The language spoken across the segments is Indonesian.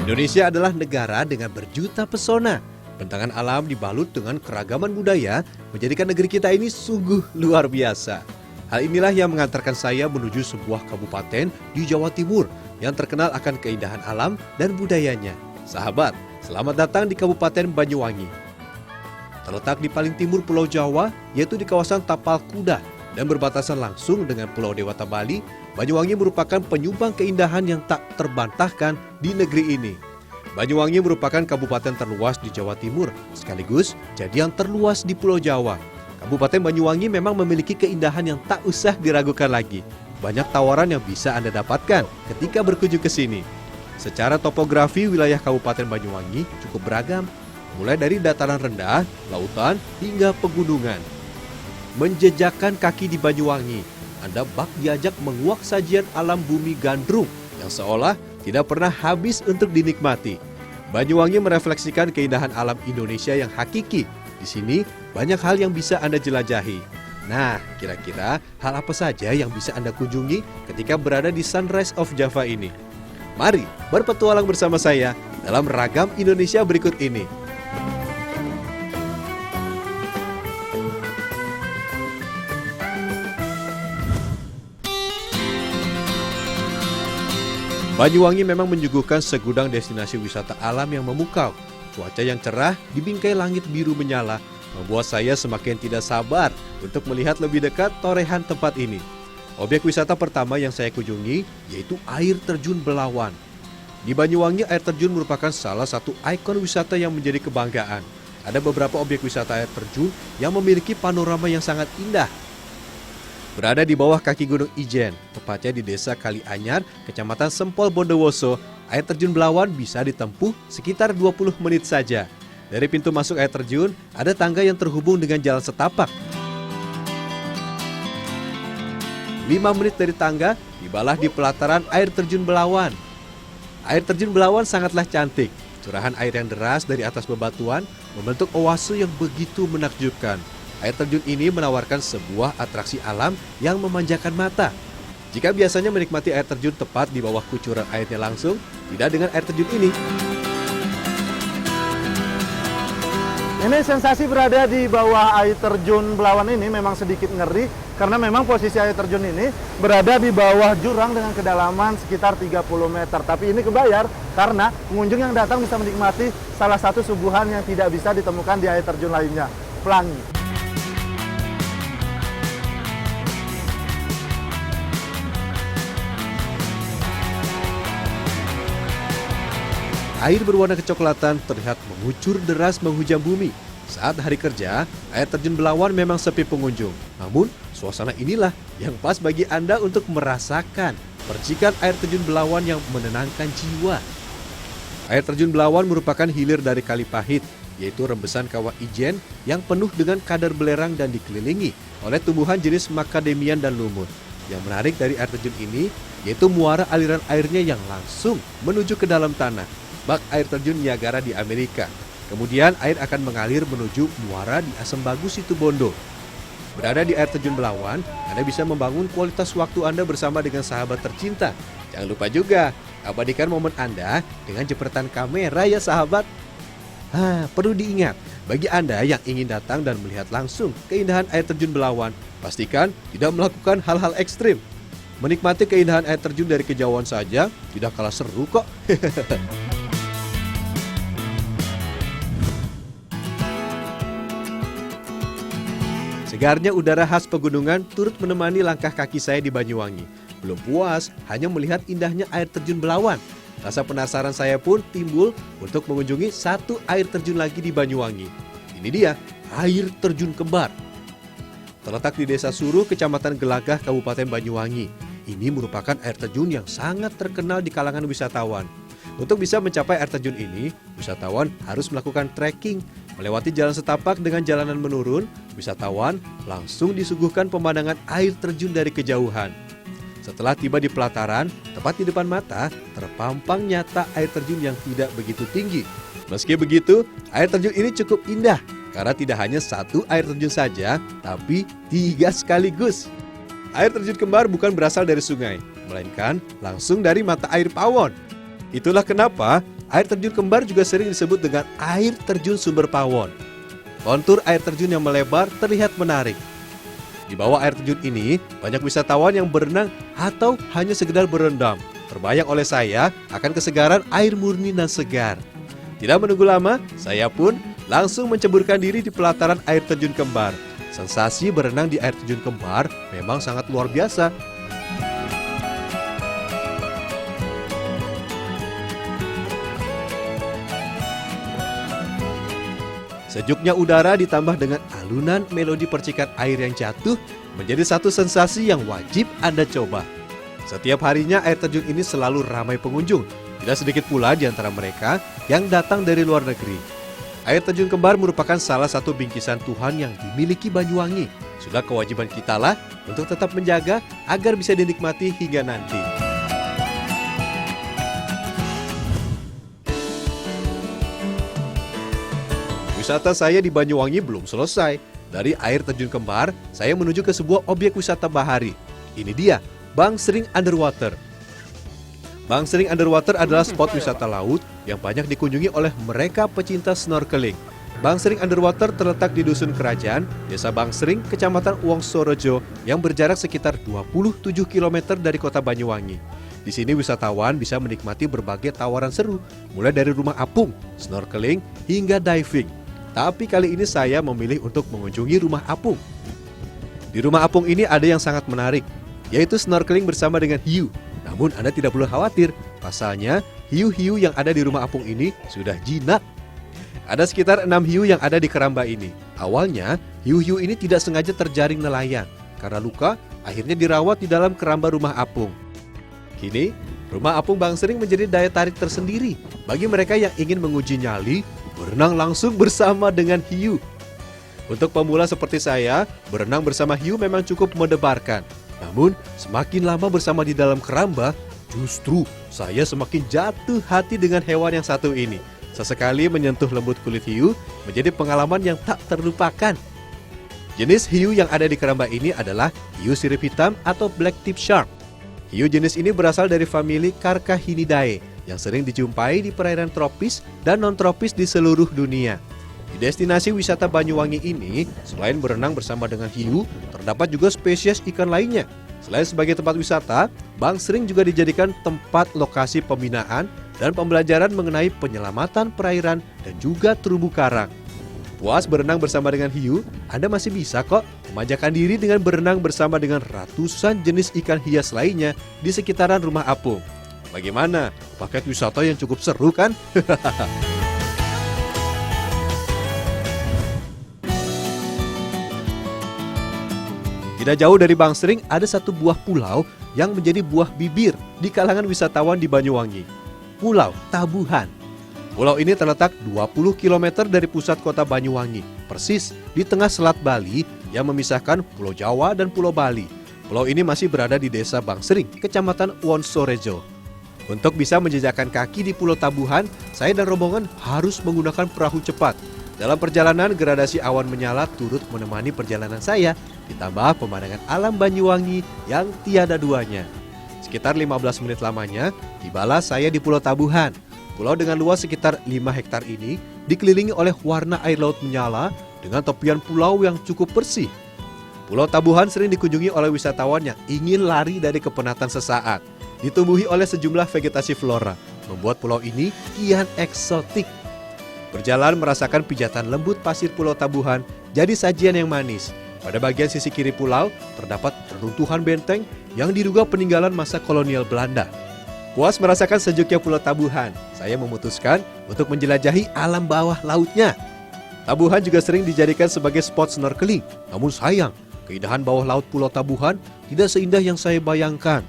Indonesia adalah negara dengan berjuta pesona. Bentangan alam dibalut dengan keragaman budaya menjadikan negeri kita ini sungguh luar biasa. Hal inilah yang mengantarkan saya menuju sebuah kabupaten di Jawa Timur yang terkenal akan keindahan alam dan budayanya. Sahabat, selamat datang di Kabupaten Banyuwangi. Terletak di paling timur Pulau Jawa, yaitu di kawasan Tapal Kuda dan berbatasan langsung dengan Pulau Dewata Bali, Banyuwangi merupakan penyumbang keindahan yang tak terbantahkan di negeri ini. Banyuwangi merupakan kabupaten terluas di Jawa Timur, sekaligus jadi yang terluas di Pulau Jawa. Kabupaten Banyuwangi memang memiliki keindahan yang tak usah diragukan lagi. Banyak tawaran yang bisa Anda dapatkan ketika berkunjung ke sini. Secara topografi, wilayah Kabupaten Banyuwangi cukup beragam, mulai dari dataran rendah, lautan, hingga pegunungan. Menjejakkan kaki di Banyuwangi, Anda bak diajak menguak sajian alam bumi gandrung yang seolah tidak pernah habis untuk dinikmati. Banyuwangi merefleksikan keindahan alam Indonesia yang hakiki. Di sini banyak hal yang bisa Anda jelajahi. Nah, kira-kira hal apa saja yang bisa Anda kunjungi ketika berada di Sunrise of Java ini? Mari berpetualang bersama saya dalam ragam Indonesia berikut ini. Banyuwangi memang menyuguhkan segudang destinasi wisata alam yang memukau. Cuaca yang cerah, dibingkai langit biru menyala, membuat saya semakin tidak sabar untuk melihat lebih dekat torehan tempat ini. Objek wisata pertama yang saya kunjungi yaitu air terjun Belawan. Di Banyuwangi, air terjun merupakan salah satu ikon wisata yang menjadi kebanggaan. Ada beberapa objek wisata air terjun yang memiliki panorama yang sangat indah. Berada di bawah kaki Gunung Ijen, tepatnya di Desa Kalianyar, Kecamatan Sempol, Bondowoso, air terjun Belawan bisa ditempuh sekitar 20 menit saja. Dari pintu masuk air terjun, ada tangga yang terhubung dengan jalan setapak. 5 menit dari tangga, tibalah di pelataran air terjun Belawan. Air terjun Belawan sangatlah cantik. Curahan air yang deras dari atas bebatuan membentuk oase yang begitu menakjubkan. Air terjun ini menawarkan sebuah atraksi alam yang memanjakan mata. Jika biasanya menikmati air terjun tepat di bawah kucuran airnya langsung, tidak dengan air terjun ini. Ini sensasi berada di bawah air terjun Belawan ini memang sedikit ngeri karena memang posisi air terjun ini berada di bawah jurang dengan kedalaman sekitar 30 meter. Tapi ini kebayar karena pengunjung yang datang bisa menikmati salah satu suguhan yang tidak bisa ditemukan di air terjun lainnya, pelangi. Air berwarna kecoklatan terlihat mengucur deras menghujam bumi. Saat hari kerja, air terjun Belawan memang sepi pengunjung. Namun, suasana inilah yang pas bagi Anda untuk merasakan percikan air terjun Belawan yang menenangkan jiwa. Air terjun Belawan merupakan hilir dari Kali Pahit, yaitu rembesan kawah Ijen yang penuh dengan kadar belerang dan dikelilingi oleh tumbuhan jenis macadamian dan lumut. Yang menarik dari air terjun ini, yaitu muara aliran airnya yang langsung menuju ke dalam tanah. Bak air terjun Niagara di Amerika. Kemudian air akan mengalir menuju muara di Asem Bagus Situbondo. Berada di air terjun Belawan, Anda bisa membangun kualitas waktu Anda bersama dengan sahabat tercinta. Jangan lupa juga abadikan momen Anda dengan jepretan kamera ya sahabat. Perlu diingat, bagi Anda yang ingin datang dan melihat langsung keindahan air terjun Belawan, pastikan tidak melakukan hal-hal ekstrim. Menikmati keindahan air terjun dari kejauhan saja tidak kalah seru kok. Segarnya udara khas pegunungan turut menemani langkah kaki saya di Banyuwangi. Belum puas hanya melihat indahnya air terjun Belawan. Rasa penasaran saya pun timbul untuk mengunjungi satu air terjun lagi di Banyuwangi. Ini dia, air terjun kembar. Terletak di Desa Suruh, Kecamatan Gelagah, Kabupaten Banyuwangi. Ini merupakan air terjun yang sangat terkenal di kalangan wisatawan. Untuk bisa mencapai air terjun ini, wisatawan harus melakukan trekking. Melewati jalan setapak dengan jalanan menurun, wisatawan langsung disuguhkan pemandangan air terjun dari kejauhan. Setelah tiba di pelataran, tepat di depan mata, terpampang nyata air terjun yang tidak begitu tinggi. Meski begitu, air terjun ini cukup indah, karena tidak hanya satu air terjun saja, tapi 3 sekaligus. Air terjun kembar bukan berasal dari sungai, melainkan langsung dari mata air pawon. Itulah kenapa Air terjun kembar juga sering disebut dengan air terjun sumber pawon. Kontur air terjun yang melebar terlihat menarik. Di bawah air terjun ini, banyak wisatawan yang berenang atau hanya sekedar berendam. Terbayang oleh saya akan kesegaran air murni dan segar. Tidak menunggu lama, saya pun langsung menceburkan diri di pelataran air terjun kembar. Sensasi berenang di air terjun kembar memang sangat luar biasa. Sejuknya udara ditambah dengan alunan melodi percikan air yang jatuh menjadi satu sensasi yang wajib Anda coba. Setiap harinya air terjun ini selalu ramai pengunjung. Tidak sedikit pula di antara mereka yang datang dari luar negeri. Air terjun kembar merupakan salah satu bingkisan Tuhan yang dimiliki Banyuwangi. Sudah kewajiban kita lah untuk tetap menjaga agar bisa dinikmati hingga nanti. Wisata saya di Banyuwangi belum selesai. Dari air terjun kembar, saya menuju ke sebuah objek wisata bahari. Ini dia, Bangsering Underwater. Bangsering Underwater adalah spot wisata laut yang banyak dikunjungi oleh mereka pecinta snorkeling. Bangsering Underwater terletak di Dusun Kerajaan, Desa Bangsering, Kecamatan Wongsorojo, yang berjarak sekitar 27 km dari kota Banyuwangi. Di sini wisatawan bisa menikmati berbagai tawaran seru, mulai dari rumah apung, snorkeling, hingga diving. Tapi kali ini saya memilih untuk mengunjungi rumah apung. Di rumah apung ini ada yang sangat menarik, yaitu snorkeling bersama dengan hiu. Namun Anda tidak perlu khawatir, pasalnya hiu-hiu yang ada di rumah apung ini sudah jinak. Ada sekitar 6 hiu yang ada di keramba ini. Awalnya, hiu-hiu ini tidak sengaja terjaring nelayan. Karena luka, akhirnya dirawat di dalam keramba rumah apung. Kini, rumah apung Bangsering menjadi daya tarik tersendiri bagi mereka yang ingin menguji nyali berenang langsung bersama dengan hiu. Untuk pemula seperti saya, berenang bersama hiu memang cukup mendebarkan. Namun, semakin lama bersama di dalam keramba, justru saya semakin jatuh hati dengan hewan yang satu ini. Sesekali menyentuh lembut kulit hiu menjadi pengalaman yang tak terlupakan. Jenis hiu yang ada di keramba ini adalah hiu sirip hitam atau black tip shark. Hiu jenis ini berasal dari famili Carchahinidae yang sering dijumpai di perairan tropis dan non-tropis di seluruh dunia. Di destinasi wisata Banyuwangi ini, selain berenang bersama dengan hiu, terdapat juga spesies ikan lainnya. Selain sebagai tempat wisata, Bangsering juga dijadikan tempat lokasi pembinaan dan pembelajaran mengenai penyelamatan perairan dan juga terumbu karang. Puas berenang bersama dengan hiu, Anda masih bisa kok memanjakan diri dengan berenang bersama dengan ratusan jenis ikan hias lainnya di sekitaran rumah apung. Bagaimana? Paket wisata yang cukup seru kan? Tidak jauh dari Bangsering ada satu buah pulau yang menjadi buah bibir di kalangan wisatawan di Banyuwangi. Pulau Tabuhan. Pulau ini terletak 20 km dari pusat kota Banyuwangi, persis di tengah selat Bali yang memisahkan Pulau Jawa dan Pulau Bali. Pulau ini masih berada di Desa Bangsering, Kecamatan Wongsorojo. Untuk bisa menjejakkan kaki di Pulau Tabuhan, saya dan rombongan harus menggunakan perahu cepat. Dalam perjalanan, gradasi awan menyala turut menemani perjalanan saya, ditambah pemandangan alam Banyuwangi yang tiada duanya. Sekitar 15 menit lamanya, tibalah saya di Pulau Tabuhan. Pulau dengan luas sekitar 5 hektar ini dikelilingi oleh warna air laut menyala dengan tepian pulau yang cukup bersih. Pulau Tabuhan sering dikunjungi oleh wisatawan yang ingin lari dari kepenatan sesaat. Ditumbuhi oleh sejumlah vegetasi flora, membuat pulau ini kian eksotik. Berjalan merasakan pijatan lembut pasir Pulau Tabuhan jadi sajian yang manis. Pada bagian sisi kiri pulau terdapat reruntuhan benteng yang diduga peninggalan masa kolonial Belanda. Puas merasakan sejuknya Pulau Tabuhan, saya memutuskan untuk menjelajahi alam bawah lautnya. Tabuhan juga sering dijadikan sebagai spot snorkeling. Namun sayang, keindahan bawah laut Pulau Tabuhan tidak seindah yang saya bayangkan.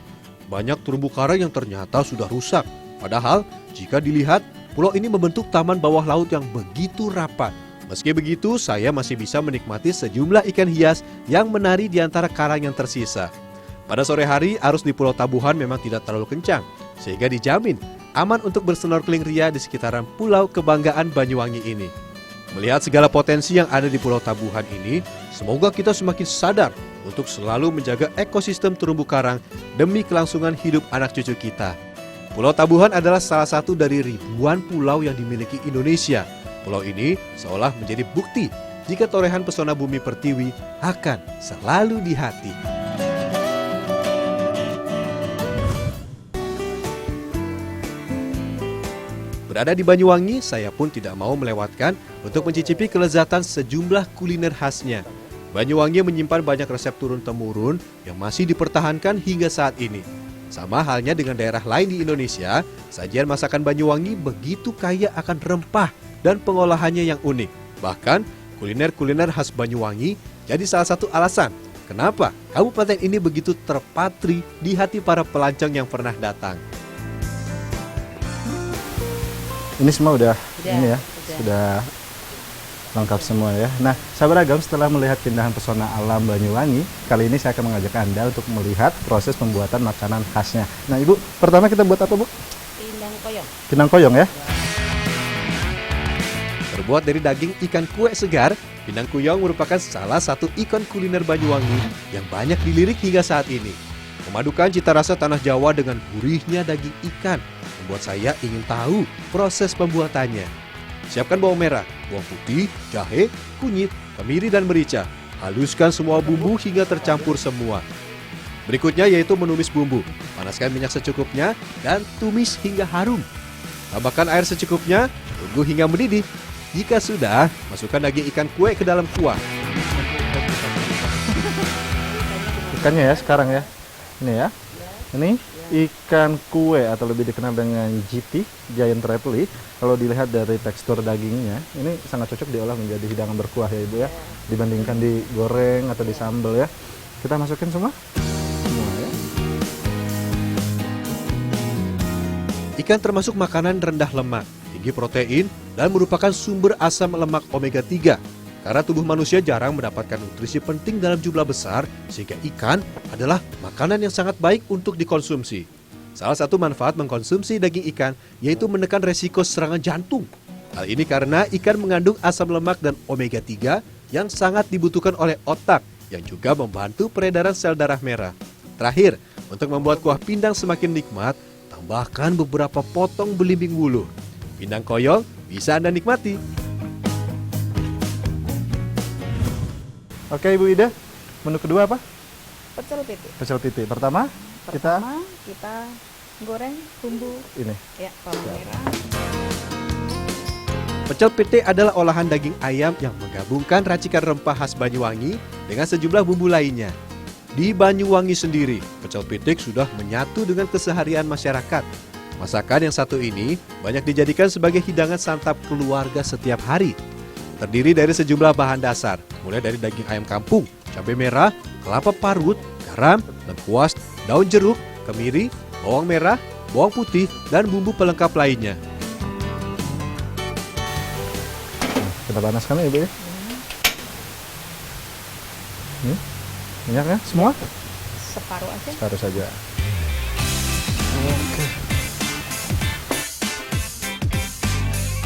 Banyak terumbu karang yang ternyata sudah rusak. Padahal, jika dilihat, pulau ini membentuk taman bawah laut yang begitu rapat. Meski begitu, saya masih bisa menikmati sejumlah ikan hias yang menari di antara karang yang tersisa. Pada sore hari, arus di Pulau Tabuhan memang tidak terlalu kencang, sehingga dijamin aman untuk bersnorkeling ria di sekitaran Pulau Kebanggaan Banyuwangi ini. Melihat segala potensi yang ada di Pulau Tabuhan ini, semoga kita semakin sadar untuk selalu menjaga ekosistem terumbu karang demi kelangsungan hidup anak cucu kita. Pulau Tabuhan adalah salah satu dari ribuan pulau yang dimiliki Indonesia. Pulau ini seolah menjadi bukti jika torehan pesona bumi pertiwi akan selalu di hati. Berada di Banyuwangi, saya pun tidak mau melewatkan untuk mencicipi kelezatan sejumlah kuliner khasnya. Banyuwangi menyimpan banyak resep turun-temurun yang masih dipertahankan hingga saat ini. Sama halnya dengan daerah lain di Indonesia, sajian masakan Banyuwangi begitu kaya akan rempah dan pengolahannya yang unik. Bahkan, kuliner-kuliner khas Banyuwangi jadi salah satu alasan kenapa kabupaten ini begitu terpatri di hati para pelancong yang pernah datang. Ini semua udah ini ya, sudah lengkap semua ya. Nah, sahabat Agam, setelah melihat keindahan pesona alam Banyuwangi, kali ini saya akan mengajak Anda untuk melihat proses pembuatan makanan khasnya. Nah, Ibu, pertama kita buat apa, Bu? Pindang koyong. Pindang koyong ya. Terbuat dari daging ikan kue segar, pindang kuyong merupakan salah satu ikon kuliner Banyuwangi yang banyak dilirik hingga saat ini. Memadukan cita rasa tanah Jawa dengan gurihnya daging ikan, membuat saya ingin tahu proses pembuatannya. Siapkan bawang merah, bawang putih, jahe, kunyit, kemiri, dan merica. Haluskan semua bumbu hingga tercampur semua. Berikutnya yaitu menumis bumbu. Panaskan minyak secukupnya dan tumis hingga harum. Tambahkan air secukupnya, tunggu hingga mendidih. Jika sudah, masukkan daging ikan kue ke dalam kuah. Ikannya ya sekarang ya. Ini ya. Ini ikan kue atau lebih dikenal dengan GT, Giant Trevally. Kalau dilihat dari tekstur dagingnya, ini sangat cocok diolah menjadi hidangan berkuah ya Ibu ya. Dibandingkan digoreng atau disambal ya. Kita masukin semua? Semua ya. Ikan termasuk makanan rendah lemak, tinggi protein, dan merupakan sumber asam lemak omega 3. Karena tubuh manusia jarang mendapatkan nutrisi penting dalam jumlah besar, sehingga ikan adalah makanan yang sangat baik untuk dikonsumsi. Salah satu manfaat mengkonsumsi daging ikan yaitu menekan resiko serangan jantung. Hal ini karena ikan mengandung asam lemak dan omega 3 yang sangat dibutuhkan oleh otak, yang juga membantu peredaran sel darah merah. Terakhir, untuk membuat kuah pindang semakin nikmat, tambahkan beberapa potong belimbing wuluh. Pindang koyong bisa Anda nikmati. Oke Ibu Ida, menu kedua apa? Pecel pitik. Pecel pitik. Pertama kita goreng bumbu. ini. Ya, bawang merah. Pecel pitik adalah olahan daging ayam yang menggabungkan racikan rempah khas Banyuwangi dengan sejumlah bumbu lainnya. Di Banyuwangi sendiri, pecel pitik sudah menyatu dengan keseharian masyarakat. Masakan yang satu ini banyak dijadikan sebagai hidangan santap keluarga setiap hari. Terdiri dari sejumlah bahan dasar, mulai dari daging ayam kampung, cabai merah, kelapa parut, garam, lengkuas, daun jeruk, kemiri, bawang merah, bawang putih, dan bumbu pelengkap lainnya. Kita panaskan ya Ibu ya. Minyaknya semua? Separuh aja. Separuh saja.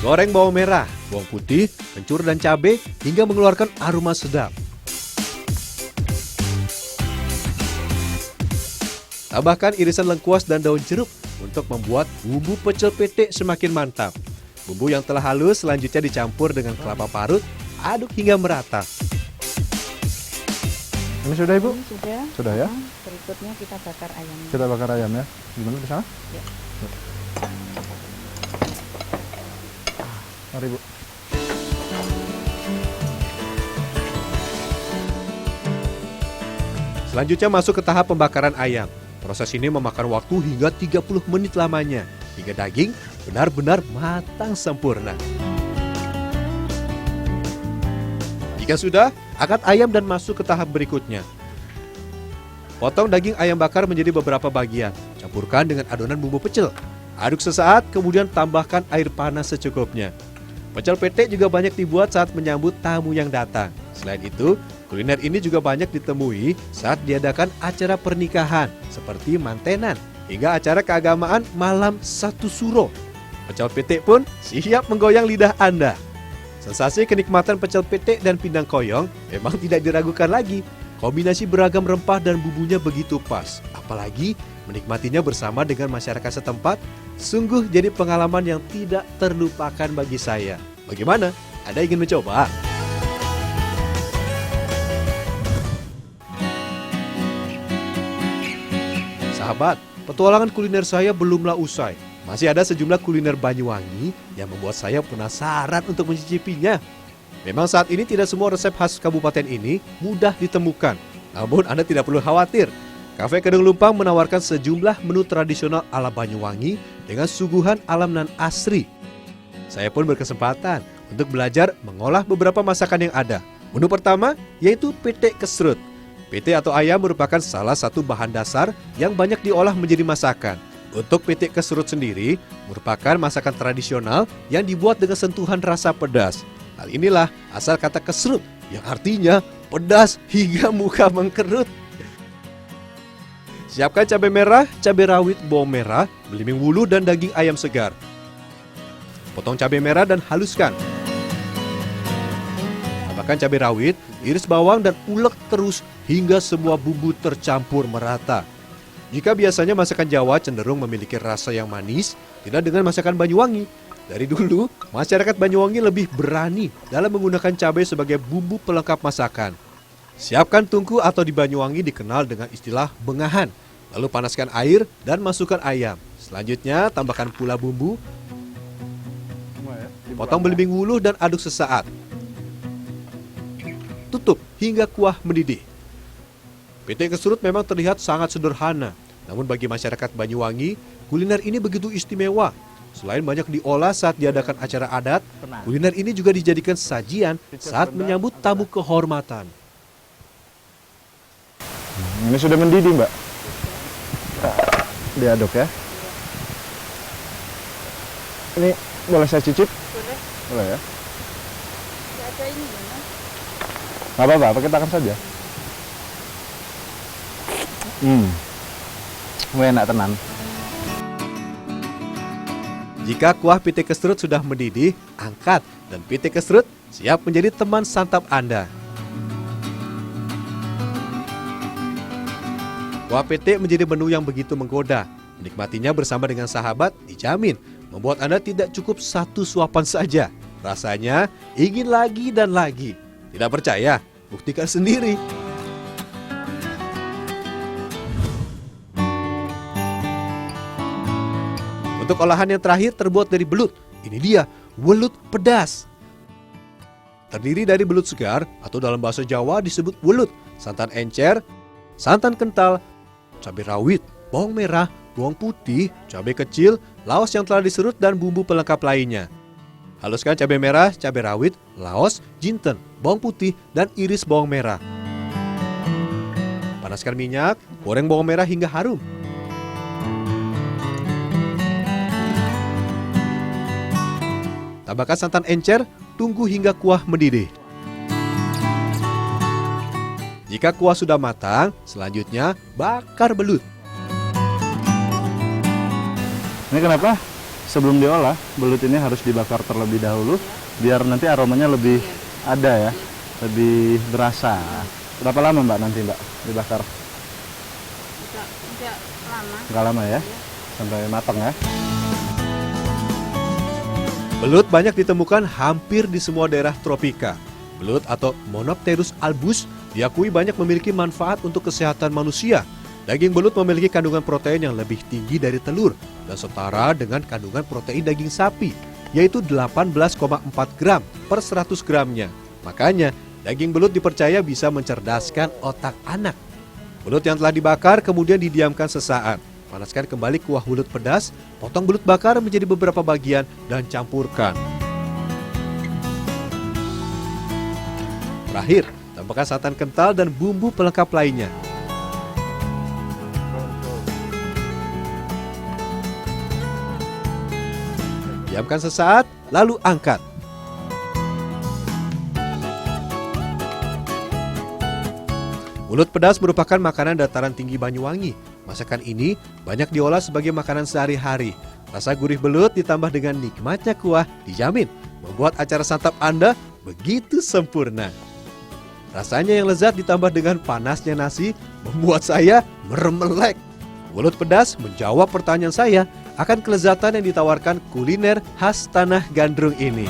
Goreng bawang merah, bawang putih, kencur, dan cabai hingga mengeluarkan aroma sedap. Tambahkan irisan lengkuas dan daun jeruk untuk membuat bumbu pecel pitik semakin mantap. Bumbu yang telah halus selanjutnya dicampur dengan kelapa parut, aduk hingga merata. Ini sudah Ibu? Ini sudah. Sudah ya? Berikutnya kita bakar ayamnya. Kita bakar ayam ya. Gimana di sana? Ya. Mari Bu. Selanjutnya masuk ke tahap pembakaran ayam. Proses ini memakan waktu hingga 30 menit lamanya, hingga daging benar-benar matang sempurna. Jika sudah, angkat ayam dan masuk ke tahap berikutnya. Potong daging ayam bakar menjadi beberapa bagian. Campurkan dengan adonan bumbu pecel. Aduk sesaat, kemudian tambahkan air panas secukupnya. Pecel pitik juga banyak dibuat saat menyambut tamu yang datang. Selain itu, kuliner ini juga banyak ditemui saat diadakan acara pernikahan seperti mantenan hingga acara keagamaan malam satu suro. Pecel pitik pun siap menggoyang lidah Anda. Sensasi kenikmatan pecel pitik dan pindang koyong memang tidak diragukan lagi. Kombinasi beragam rempah dan bumbunya begitu pas. Apalagi menikmatinya bersama dengan masyarakat setempat, sungguh jadi pengalaman yang tidak terlupakan bagi saya. Bagaimana? Anda ingin mencoba? Sahabat, petualangan kuliner saya belumlah usai. Masih ada sejumlah kuliner Banyuwangi yang membuat saya penasaran untuk mencicipinya. Memang saat ini tidak semua resep khas kabupaten ini mudah ditemukan. Namun Anda tidak perlu khawatir. Kafe Kedung Lumpang menawarkan sejumlah menu tradisional ala Banyuwangi dengan suguhan alam nan asri. Saya pun berkesempatan untuk belajar mengolah beberapa masakan yang ada. Menu pertama yaitu pete kesrut. Pete atau ayam merupakan salah satu bahan dasar yang banyak diolah menjadi masakan. Untuk pete kesrut sendiri merupakan masakan tradisional yang dibuat dengan sentuhan rasa pedas. Hal inilah asal kata kesrut yang artinya pedas hingga muka mengkerut. Siapkan cabai merah, cabai rawit, bawang merah, belimbing wuluh dan daging ayam segar. Potong cabai merah dan haluskan. Tambahkan cabai rawit, iris bawang dan ulek terus hingga semua bumbu tercampur merata. Jika biasanya masakan Jawa cenderung memiliki rasa yang manis, tidak dengan masakan Banyuwangi. Dari dulu, masyarakat Banyuwangi lebih berani dalam menggunakan cabai sebagai bumbu pelengkap masakan. Siapkan tungku atau di Banyuwangi dikenal dengan istilah bengahan. Lalu panaskan air dan masukkan ayam. Selanjutnya tambahkan pula bumbu, potong belimbing wuluh dan aduk sesaat. Tutup hingga kuah mendidih. Pete kesrut memang terlihat sangat sederhana. Namun bagi masyarakat Banyuwangi, kuliner ini begitu istimewa. Selain banyak diolah saat diadakan acara adat, kuliner ini juga dijadikan sajian saat menyambut tamu kehormatan. Ini sudah mendidih, Mbak. Diaduk ya. Ini boleh saya cicip? Boleh. Boleh ya. Nggak ada ini ya, Mas. Nggak apa-apa, pakai tangan saja. Enak tenan. Jika kuah pite kesrut sudah mendidih, angkat dan pite kesrut siap menjadi teman santap Anda. Kuah pete menjadi menu yang begitu menggoda. Menikmatinya bersama dengan sahabat dijamin membuat Anda tidak cukup satu suapan saja. Rasanya ingin lagi dan lagi. Tidak percaya? Buktikan sendiri. Untuk olahan yang terakhir terbuat dari belut. Ini dia, welut pedas. Terdiri dari belut segar atau dalam bahasa Jawa disebut welut, santan encer, santan kental, cabai rawit, bawang merah, bawang putih, cabai kecil, laos yang telah diserut dan bumbu pelengkap lainnya. Haluskan cabai merah, cabai rawit, laos, jinten, bawang putih, dan iris bawang merah. Panaskan minyak, goreng bawang merah hingga harum. Tambahkan santan encer, tunggu hingga kuah mendidih. Jika kuah sudah matang, selanjutnya bakar belut. Ini kenapa? Sebelum diolah, belut ini harus dibakar terlebih dahulu biar nanti aromanya lebih ada ya, lebih berasa. Berapa lama Mbak nanti Mbak dibakar? Tidak lama. Nggak lama ya? Sampai matang ya? Belut banyak ditemukan hampir di semua daerah tropika. Belut atau Monopterus albus diakui banyak memiliki manfaat untuk kesehatan manusia. Daging belut memiliki kandungan protein yang lebih tinggi dari telur dan setara dengan kandungan protein daging sapi, yaitu 18,4 gram per 100 gramnya. Makanya, daging belut dipercaya bisa mencerdaskan otak anak. Belut yang telah dibakar kemudian didiamkan sesaat. Panaskan kembali kuah belut pedas, potong belut bakar menjadi beberapa bagian dan campurkan. Terakhir, tambahkan santan kental dan bumbu pelengkap lainnya. Diamkan sesaat, lalu angkat. Belut pedas merupakan makanan dataran tinggi Banyuwangi. Masakan ini banyak diolah sebagai makanan sehari-hari. Rasa gurih belut ditambah dengan nikmatnya kuah dijamin membuat acara santap Anda begitu sempurna. Rasanya yang lezat ditambah dengan panasnya nasi membuat saya meremelek. Mulut pedas menjawab pertanyaan saya akan kelezatan yang ditawarkan kuliner khas Tanah Gandrung ini.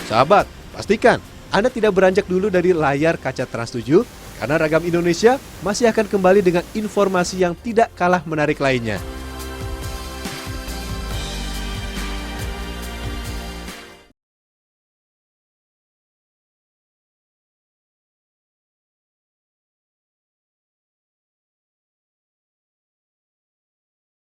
Sahabat, pastikan Anda tidak beranjak dulu dari layar kaca Trans 7 karena Ragam Indonesia masih akan kembali dengan informasi yang tidak kalah menarik lainnya.